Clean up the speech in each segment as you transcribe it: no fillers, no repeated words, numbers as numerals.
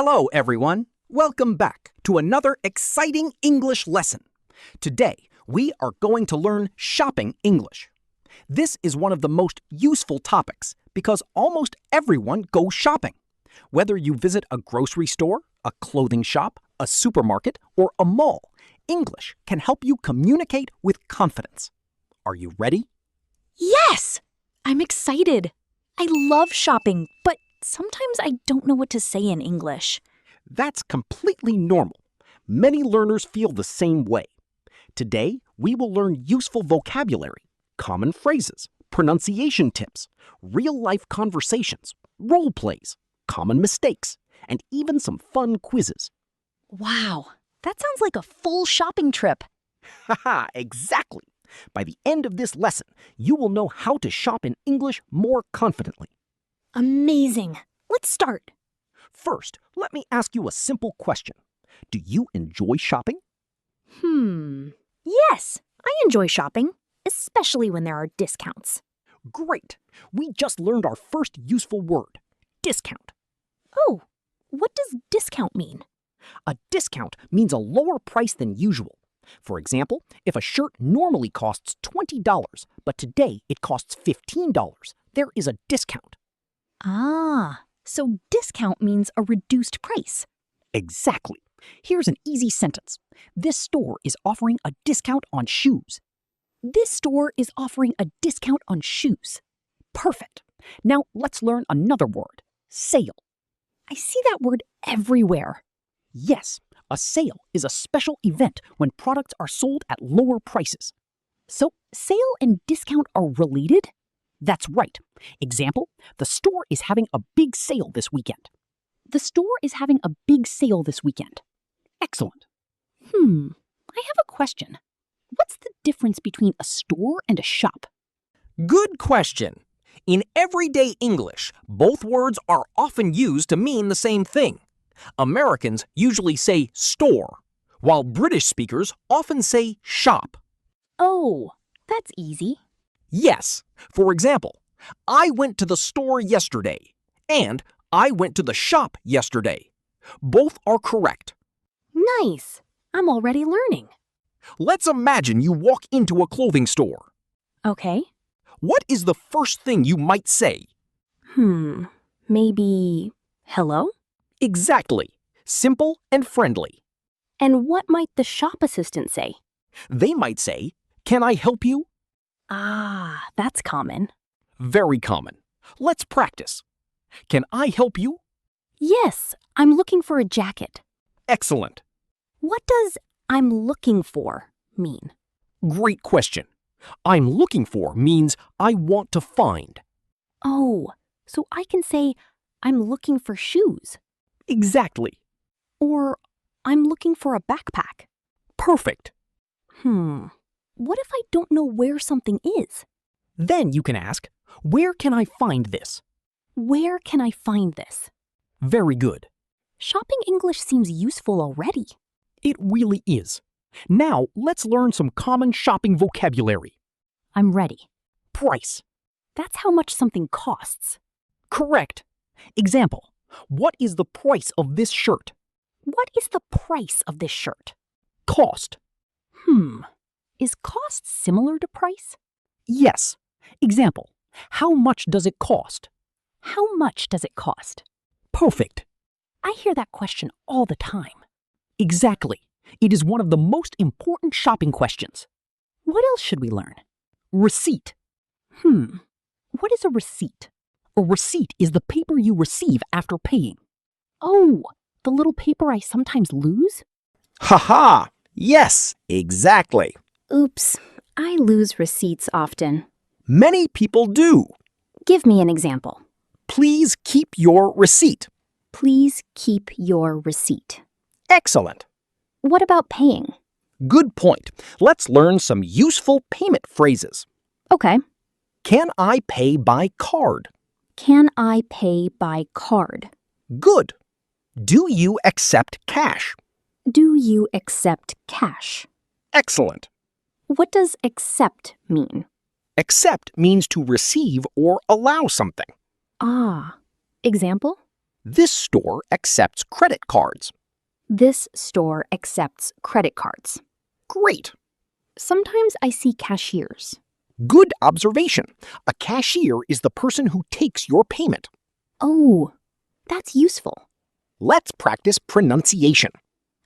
Hello, everyone. Welcome back to another exciting English lesson. Today, we are going to learn shopping English. This is one of the most useful topics because almost everyone goes shopping. Whether you visit a grocery store, a clothing shop, a supermarket, or a mall, English can help you communicate with confidence. Are you ready? Yes! I'm excited. I love shopping, but sometimes I don't know what to say in English. That's completely normal. Many learners feel the same way. Today, we will learn useful vocabulary, common phrases, pronunciation tips, real-life conversations, role plays, common mistakes, and even some fun quizzes. Wow, that sounds like a full shopping trip. Haha, exactly. By the end of this lesson, you will know how to shop in English more confidently. Amazing. Let's start. First, let me ask you a simple question. Do you enjoy shopping? Yes, I enjoy shopping, especially when there are discounts. Great. We just learned our first useful word, discount. Oh, what does discount mean? A discount means a lower price than usual. For example, if a shirt normally costs $20, but today it costs $15, there is a discount. Ah, so discount means a reduced price. Exactly. Here's an easy sentence. This store is offering a discount on shoes. This store is offering a discount on shoes. Perfect. Now let's learn another word, sale. I see that word everywhere. Yes, a sale is a special event when products are sold at lower prices. So sale and discount are related? That's right. Example, the store is having a big sale this weekend. The store is having a big sale this weekend. Excellent. I have a question. What's the difference between a store and a shop? Good question. In everyday English, both words are often used to mean the same thing. Americans usually say store, while British speakers often say shop. Oh, that's easy. Yes. For example, I went to the store yesterday, and I went to the shop yesterday. Both are correct. Nice. I'm already learning. Let's imagine you walk into a clothing store. Okay. What is the first thing you might say? Maybe hello? Exactly. Simple and friendly. And what might the shop assistant say? They might say, "Can I help you?" Ah, that's common. Very common. Let's practice. Can I help you? Yes, I'm looking for a jacket. Excellent. What does I'm looking for mean? Great question. I'm looking for means I want to find. Oh, so I can say I'm looking for shoes. Exactly. Or I'm looking for a backpack. Perfect. What if I don't know where something is? Then you can ask, where can I find this? Where can I find this? Very good. Shopping English seems useful already. It really is. Now let's learn some common shopping vocabulary. I'm ready. Price. That's how much something costs. Correct. Example, what is the price of this shirt? What is the price of this shirt? Cost. Is cost similar to price? Yes. Example, how much does it cost? How much does it cost? Perfect. I hear that question all the time. Exactly. It is one of the most important shopping questions. What else should we learn? Receipt. What is a receipt? A receipt is the paper you receive after paying. Oh, the little paper I sometimes lose? Ha! Yes, exactly. Oops, I lose receipts often. Many people do. Give me an example. Please keep your receipt. Please keep your receipt. Excellent. What about paying? Good point. Let's learn some useful payment phrases. Okay. Can I pay by card? Can I pay by card? Good. Do you accept cash? Do you accept cash? Excellent. What does accept mean? Accept means to receive or allow something. Ah. Example? This store accepts credit cards. This store accepts credit cards. Great. Sometimes I see cashiers. Good observation. A cashier is the person who takes your payment. Oh, that's useful. Let's practice pronunciation.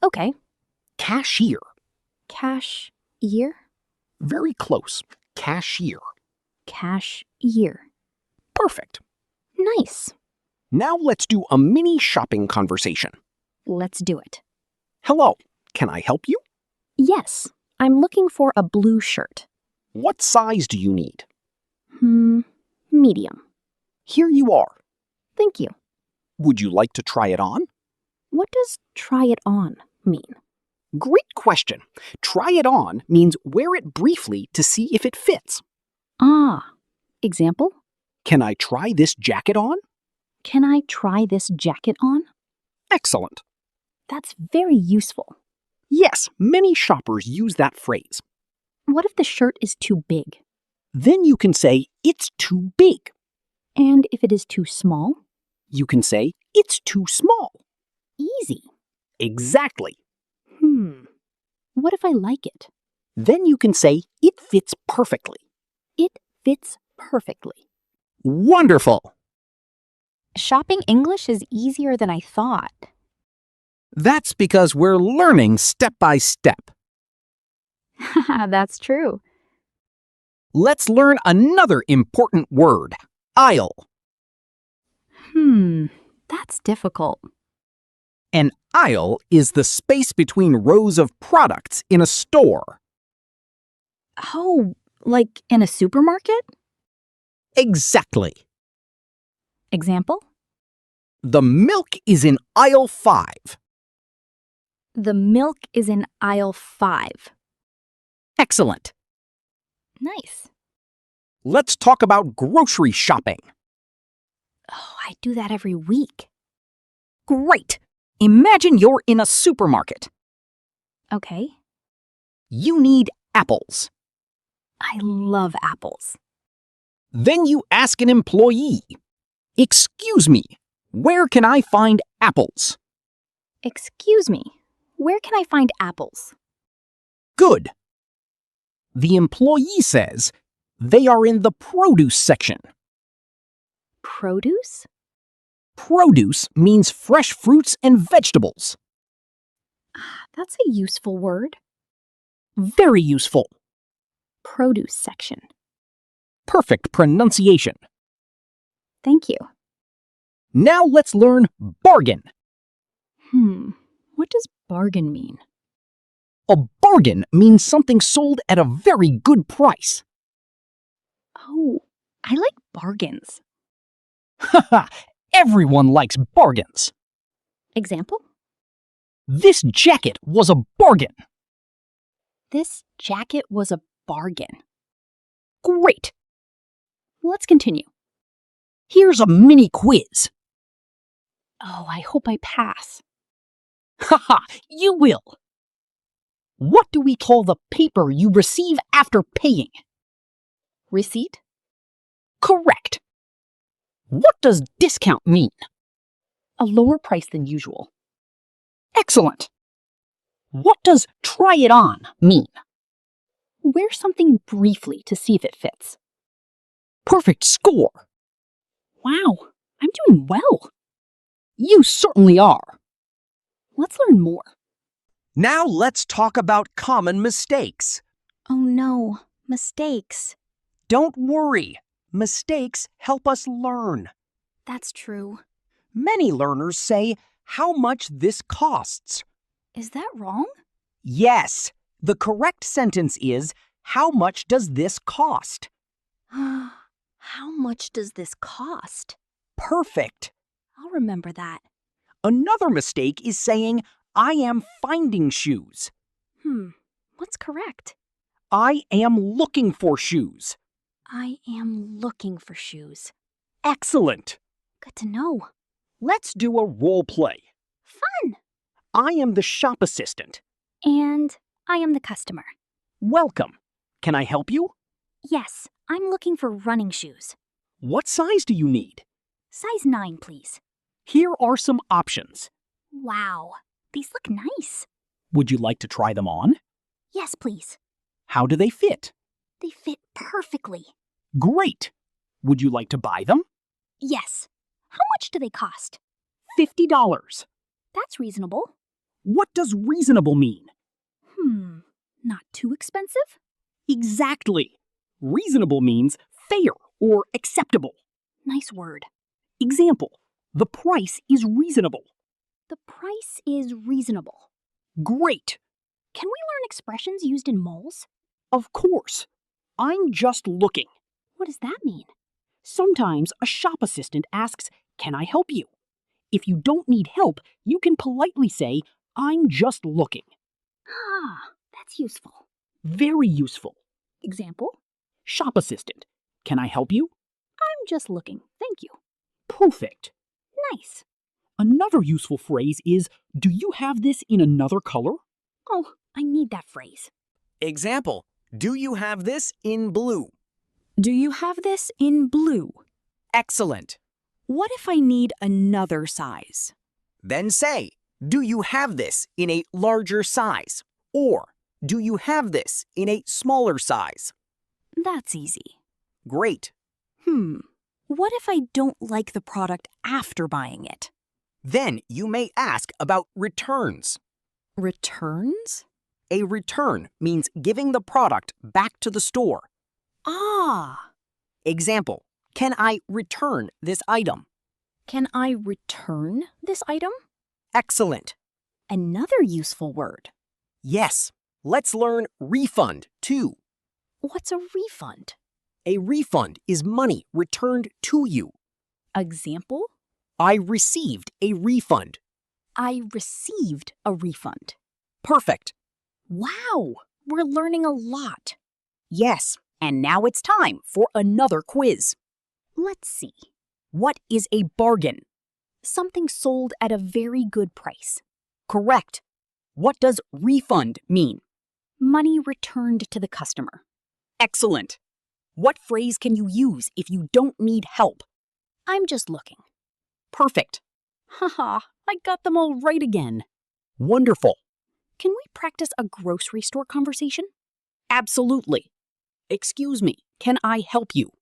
Okay. Cashier. Cash-ear? Very close. Cashier. Cash-ear. Perfect. Nice. Now let's do a mini shopping conversation. Let's do it. Hello, can I help you? Yes, I'm looking for a blue shirt. What size do you need? Medium. Here you are. Thank you. Would you like to try it on? What does try it on mean? Great question. Try it on means wear it briefly to see if it fits. Ah. Example? Can I try this jacket on? Can I try this jacket on? Excellent. That's very useful. Yes, many shoppers use that phrase. What if the shirt is too big? Then you can say, it's too big. And if it is too small? You can say, it's too small. Easy. Exactly. What if I like it? Then you can say, it fits perfectly. It fits perfectly. Wonderful! Shopping English is easier than I thought. That's because we're learning step by step. That's true. Let's learn another important word, aisle. That's difficult. An aisle is the space between rows of products in a store. Oh, like in a supermarket? Exactly. Example? The milk is in aisle 5. The milk is in aisle 5. Excellent. Nice. Let's talk about grocery shopping. Oh, I do that every week. Great! Imagine you're in a supermarket. Okay. You need apples. I love apples. Then you ask an employee, "Excuse me, where can I find apples?" Excuse me, where can I find apples? Good. The employee says, "They are in the produce section." Produce? Produce means fresh fruits and vegetables. That's a useful word. Very useful. Produce section. Perfect pronunciation. Thank you. Now let's learn bargain. What does bargain mean? A bargain means something sold at a very good price. Oh, I like bargains. Haha, everyone likes bargains. Example? This jacket was a bargain. This jacket was a bargain. Great. Let's continue. Here's a mini quiz. Oh, I hope I pass. Haha, you will. What do we call the paper you receive after paying? Receipt? Correct. What does discount mean? A lower price than usual. Excellent. What does try it on mean? Wear something briefly to see if it fits. Perfect score. Wow, I'm doing well. You certainly are. Let's learn more. Now let's talk about common mistakes. Oh no, mistakes. Don't worry. Mistakes help us learn. That's true. Many learners say, "How much this costs?" Is that wrong? Yes. The correct sentence is, "How much does this cost?" How much does this cost? Perfect. I'll remember that. Another mistake is saying, "I am finding shoes." What's correct? I am looking for shoes. I am looking for shoes. Excellent. Good to know. Let's do a role play. Fun! I am the shop assistant. And I am the customer. Welcome. Can I help you? Yes, I'm looking for running shoes. What size do you need? Size 9, please. Here are some options. Wow, these look nice. Would you like to try them on? Yes, please. How do they fit? They fit perfectly. Great! Would you like to buy them? Yes. How much do they cost? $50. That's reasonable. What does reasonable mean? Not too expensive? Exactly. Reasonable means fair or acceptable. Nice word. Example, the price is reasonable. The price is reasonable. Great. Can we learn expressions used in malls? Of course. I'm just looking. What does that mean? Sometimes a shop assistant asks, "Can I help you?" If you don't need help, you can politely say, "I'm just looking." Ah, that's useful. Very useful. Example? Shop assistant, "Can I help you?" I'm just looking. Thank you. Perfect. Nice. Another useful phrase is, "Do you have this in another color?" Oh, I need that phrase. Example, do you have this in blue? Do you have this in blue? Excellent. What if I need another size? Then say, do you have this in a larger size? Or, do you have this in a smaller size? That's easy. Great. What if I don't like the product after buying it? Then you may ask about returns. Returns? A return means giving the product back to the store. Ah! Example, can I return this item? Can I return this item? Excellent. Another useful word. Yes, let's learn refund too. What's a refund? A refund is money returned to you. Example? I received a refund. I received a refund. Perfect. Wow! We're learning a lot. Yes, and now it's time for another quiz. Let's see. What is a bargain? Something sold at a very good price. Correct. What does refund mean? Money returned to the customer. Excellent. What phrase can you use if you don't need help? I'm just looking. Perfect. Haha, I got them all right again. Wonderful. Can we practice a grocery store conversation? Absolutely. Excuse me, can I help you?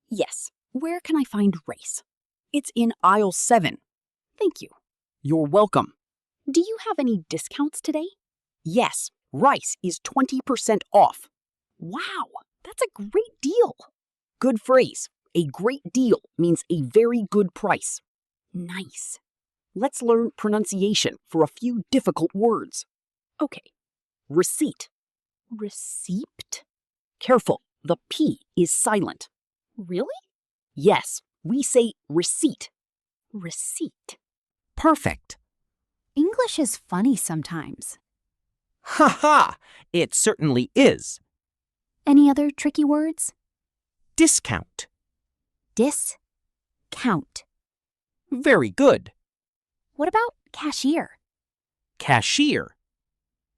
Yes. Where can I find rice? It's in aisle 7. Thank you. You're welcome. Do you have any discounts today? Yes, rice is 20% off. Wow, that's a great deal. Good phrase. A great deal means a very good price. Nice. Let's learn pronunciation for a few difficult words. Okay. Receipt. Receipt? Careful, the P is silent. Really? Yes, we say receipt. Receipt. Perfect. English is funny sometimes. Ha ha! It certainly is. Any other tricky words? Discount. Discount. Very good. What about cashier? Cashier.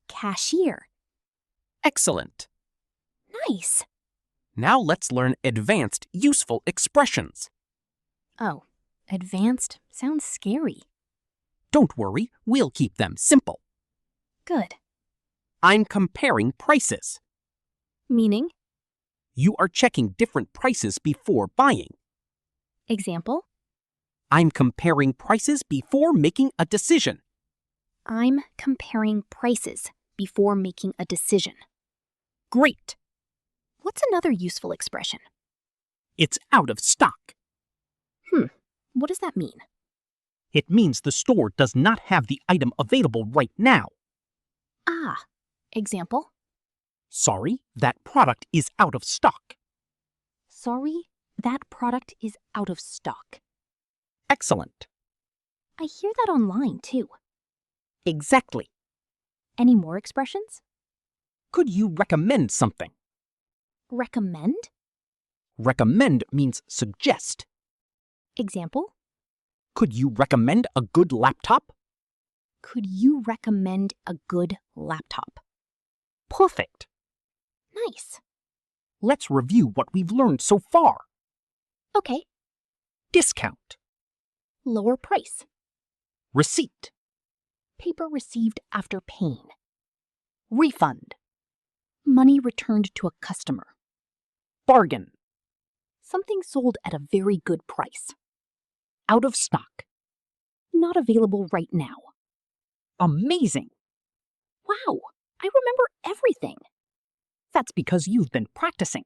Cashier. Excellent. Nice. Now let's learn advanced useful expressions. Oh, advanced sounds scary. Don't worry, we'll keep them simple. Good. I'm comparing prices. Meaning? You are checking different prices before buying. Example? I'm comparing prices before making a decision. I'm comparing prices before making a decision. Great. What's another useful expression? It's out of stock. What does that mean? It means the store does not have the item available right now. Ah. Example? Sorry, that product is out of stock. Sorry, that product is out of stock. Excellent. I hear that online too. Exactly. Any more expressions? Could you recommend something? Recommend? Recommend means suggest. Example? Could you recommend a good laptop? Could you recommend a good laptop? Perfect. Nice. Let's review what we've learned so far. Okay. Discount. Lower price. Receipt. Paper received after paying. Refund. Money returned to a customer. Bargain. Something sold at a very good price. Out of stock. Not available right now. Amazing. Wow, I remember everything. That's because you've been practicing.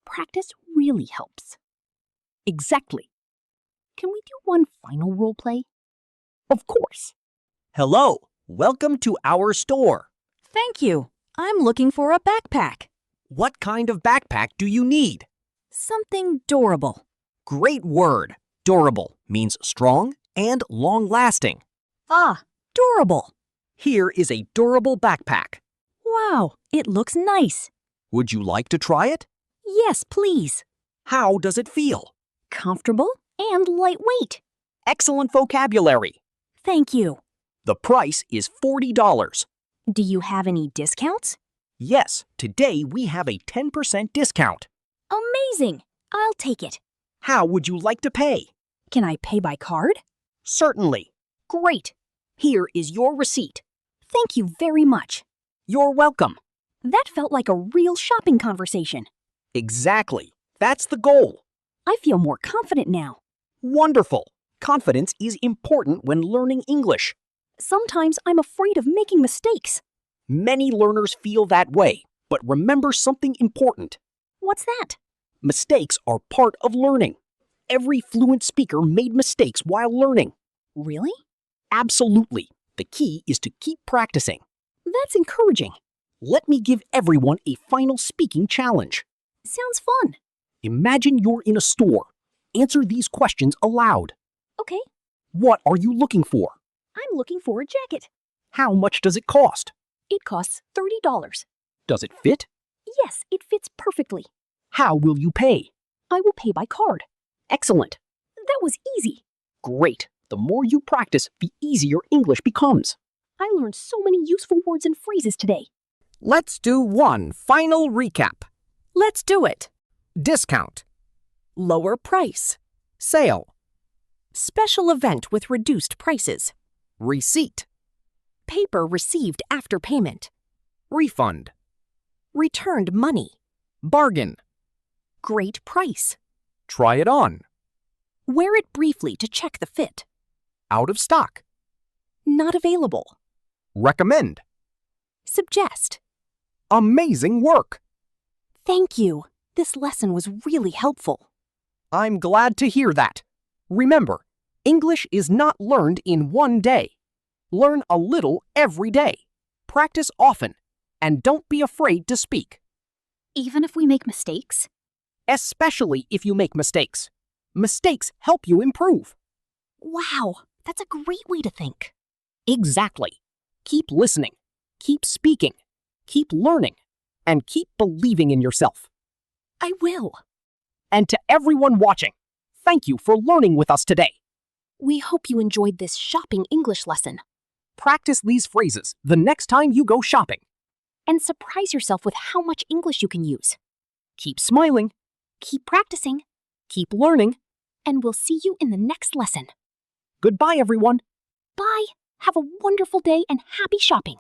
Practice really helps. Exactly. Can we do one final role play? Of course. Hello, welcome to our store. Thank you. I'm looking for a backpack. What kind of backpack do you need? Something durable. Great word. Durable means strong and long-lasting. Ah, durable. Here is a durable backpack. Wow, it looks nice. Would you like to try it? Yes, please. How does it feel? Comfortable and lightweight. Excellent vocabulary. Thank you. The price is $40. Do you have any discounts? Yes, today we have a 10% discount. Amazing. I'll take it. How would you like to pay? Can I pay by card? Certainly. Great. Here is your receipt. Thank you very much. You're welcome. That felt like a real shopping conversation. Exactly. That's the goal. I feel more confident now. Wonderful. Confidence is important when learning English. Sometimes I'm afraid of making mistakes. Many learners feel that way, but remember something important. What's that? Mistakes are part of learning. Every fluent speaker made mistakes while learning. Really? Absolutely. The key is to keep practicing. That's encouraging. Let me give everyone a final speaking challenge. Sounds fun. Imagine you're in a store. Answer these questions aloud. Okay, What are you looking for? I'm looking for a jacket. How much does it cost? It costs $30. Does it fit? Yes, it fits perfectly. How will you pay? I will pay by card. Excellent. That was easy. Great. The more you practice, the easier English becomes. I learned so many useful words and phrases today. Let's do one final recap. Let's do it. Discount. Lower price. Sale. Special event with reduced prices. Receipt. Paper received after payment. Refund. Returned money. Bargain. Great price. Try it on. Wear it briefly to check the fit. Out of stock. Not available. Recommend. Suggest. Amazing work. Thank you. This lesson was really helpful. I'm glad to hear that. Remember, English is not learned in one day. Learn a little every day. Practice often. And don't be afraid to speak. Even if we make mistakes? Especially if you make mistakes. Mistakes help you improve. Wow, that's a great way to think. Exactly. Keep listening. Keep speaking. Keep learning. And keep believing in yourself. I will. And to everyone watching, thank you for learning with us today. We hope you enjoyed this shopping English lesson. Practice these phrases the next time you go shopping. And surprise yourself with how much English you can use. Keep smiling. Keep practicing. Keep learning. And we'll see you in the next lesson. Goodbye, everyone. Bye. Have a wonderful day and happy shopping.